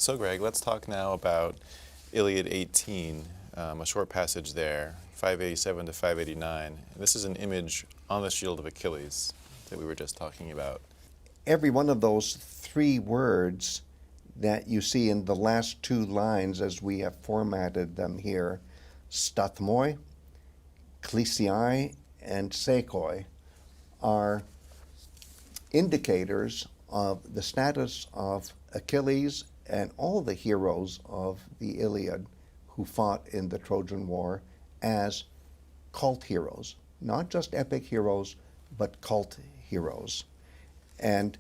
So Greg, let's talk now about Iliad 18, a short passage there, 587 to 589. This is an image on the Shield of Achilles that we were just talking about. Every one of those three words that you see in the last two lines as we have formatted them here, stathmoi, klisiai, and sēkoi, are indicators of the status of Achilles and all the heroes of the Iliad who fought in the Trojan War as cult heroes, not just epic heroes, but cult heroes. And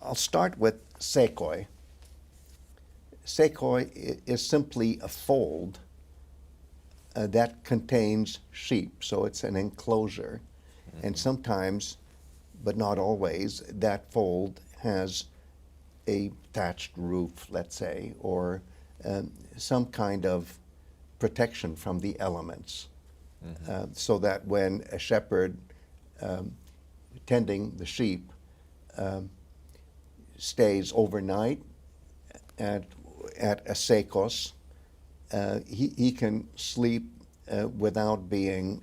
I'll start with sēkoi. Sēkoi is simply a fold that contains sheep, so it's an enclosure. Mm-hmm. And sometimes, but not always, that fold has a thatched roof, let's say, or some kind of protection from the elements, so that when a shepherd tending the sheep stays overnight at a sēkos, he can sleep without being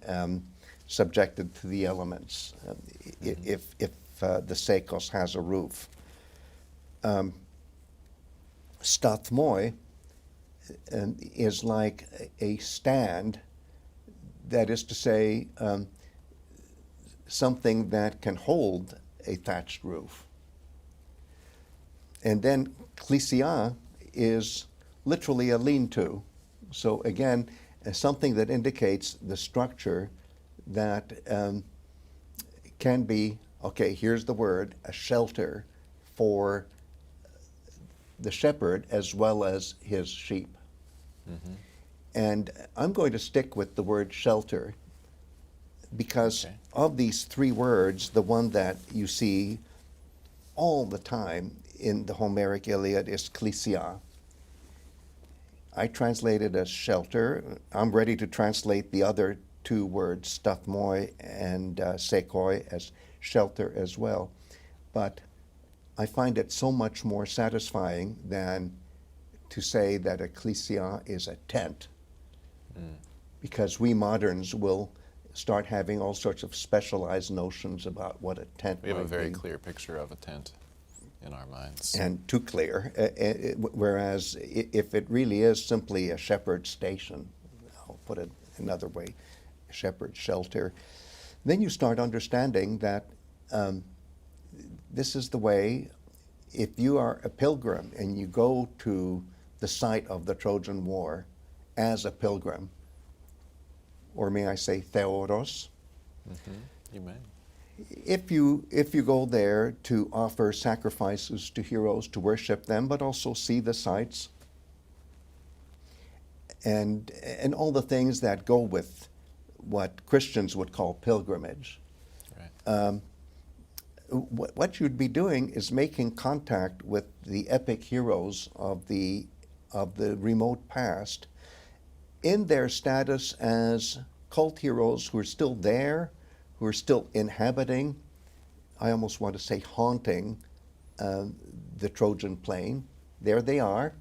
subjected to the elements if the sēkos has a roof. Stathmoi is like a stand, that is to say, something that can hold a thatched roof. And then klisiā is literally a lean-to. So again, something that indicates the structure that can be, okay, here's the word, a shelter for the shepherd as well as his sheep. Mm-hmm. And I'm going to stick with the word shelter because of these three words, the one that you see all the time in the Homeric Iliad is klisiā. I translate it as shelter. I'm ready to translate the other two words, stathmoi and sēkoi, as shelter as well. But I find it so much more satisfying than to say that a klisiā is a tent, because we moderns will start having all sorts of specialized notions about what a tent might be. We have a very clear picture of a tent in our minds. And too clear, whereas if it really is simply a shepherd's station, I'll put it another way, a shepherd's shelter, then you start understanding that this is the way, if you are a pilgrim and you go to the site of the Trojan War as a pilgrim, or may I say theoros? You may. If you go there to offer sacrifices to heroes, to worship them, but also see the sights and all the things that go with what Christians would call pilgrimage. Right. What you'd be doing is making contact with the epic heroes of the remote past in their status as cult heroes who are still there, who are still inhabiting, I almost want to say haunting, the Trojan plain. There they are.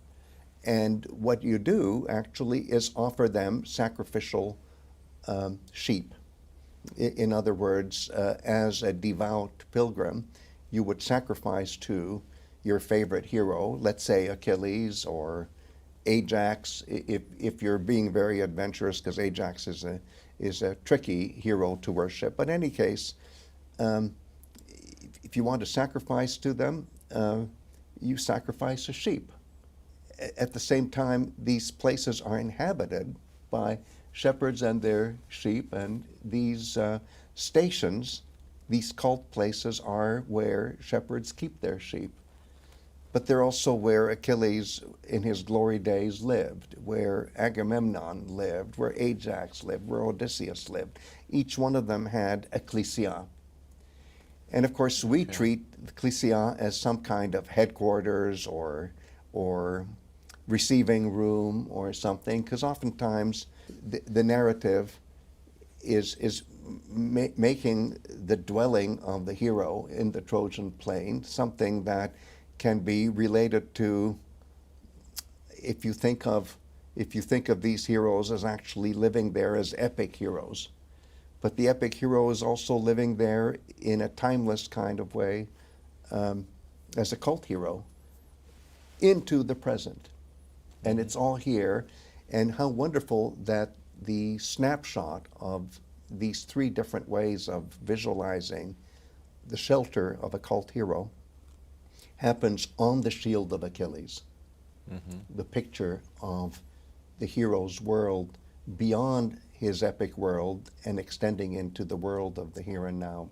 And what you do actually is offer them sacrificial sheep. In other words, as a devout pilgrim, you would sacrifice to your favorite hero, let's say Achilles or Ajax, if you're being very adventurous, because Ajax is a tricky hero to worship. But in any case, if you want to sacrifice to them, you sacrifice a sheep. At the same time, these places are inhabited by shepherds and their sheep, and these stations, these cult places, are where shepherds keep their sheep. But they're also where Achilles in his glory days lived, where Agamemnon lived, where Ajax lived, where Odysseus lived. Each one of them had a klisiā. And of course, we treat the klisiā as some kind of headquarters or receiving room or something, because oftentimes the narrative is making the dwelling of the hero in the Trojan plain something that can be related to if you think of these heroes as actually living there as epic heroes, but the epic hero is also living there in a timeless kind of way, as a cult hero into the present. And it's all here. And how wonderful that the snapshot of these three different ways of visualizing the shelter of a cult hero happens on the Shield of Achilles. The picture of the hero's world beyond his epic world and extending into the world of the here and now.